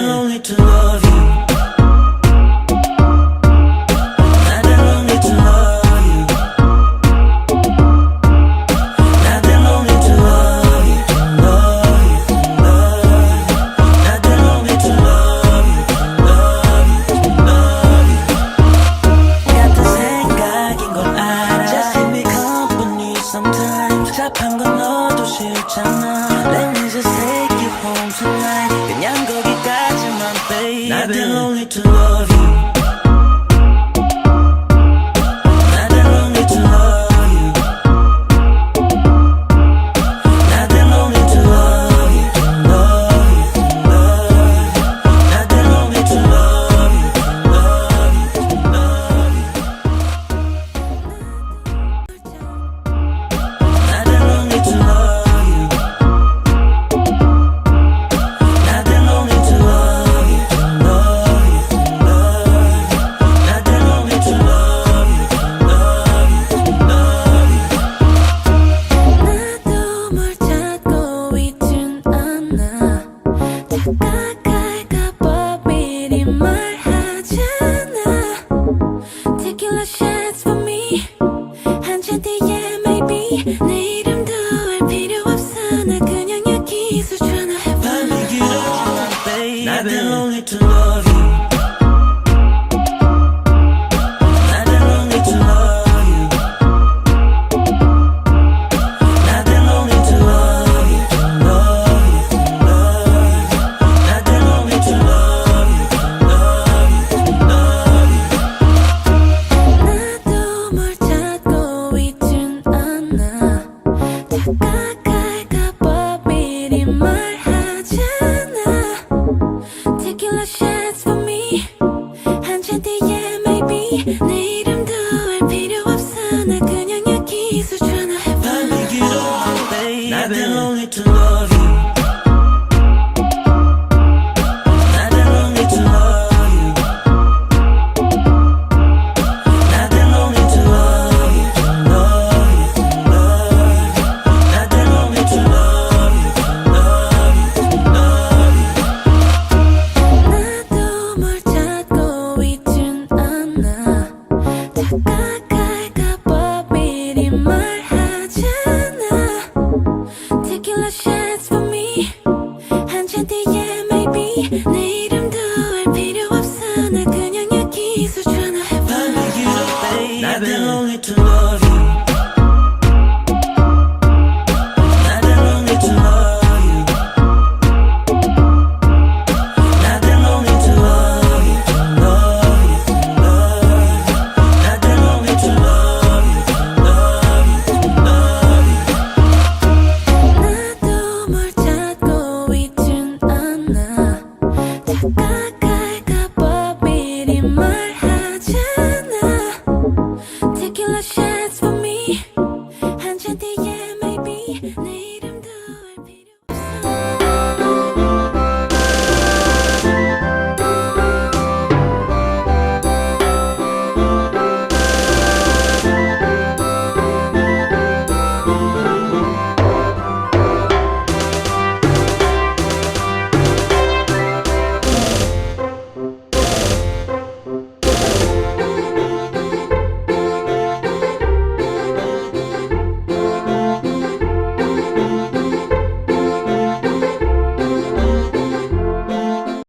Nothing only to love you. 답답한 건 너도 싫잖아. Let me just take you home tonight. 그냥 거기까지만 baby. Nothing only to love you. Nothing only to love you. Nothing only to love you, love you, love you. Nothing only to love you, love you, love you. Nothing only to love you. Nothing only to love you, love you, love you. Nothing only to love you, love you, love you. 나도 뭘 찾고 있진 않아. 다가갈까봐 미리 말하잖아. Tequila shots for me. 한 잔 뒤에 maybe 내 이름도 알 필요 없어. 나 그냥 여기서 전화해봐. 밤이 길어지면 baby. Nothing only to love you. Nothing only to love you. Nothing only to love you, love you, love you. Nothing only to love you, love you, love you. 나도 뭘 찾고 있진 않아. 다가갈까봐 미리 말하잖아. Tequila shots for me. 한 잔 뒤에 maybe 내 이름도 알 필요 없어. 나 그냥 여기서 전화해봐. 밤이 길어지면 baby. Nothing only to love you. Nothing only to love you. Nothing only to love you, love you, love you. Nothing only to love you, love you, love you. 나도 뭘 찾고 있진 않아. 다가갈까봐 미리 말하잖아. Tequila shots for me. 한 잔 뒤에 maybe 내 이름도 알 필요 없어. 나 그냥 여기서 전화해봐. 밤이 길어 baby. Nothing only to love you. Nothing only to love you. Nothing only to love you, love you, love you. Nothing only to love you, love you, love you. 나도 뭘 찾고 있진 않아. 다가갈까봐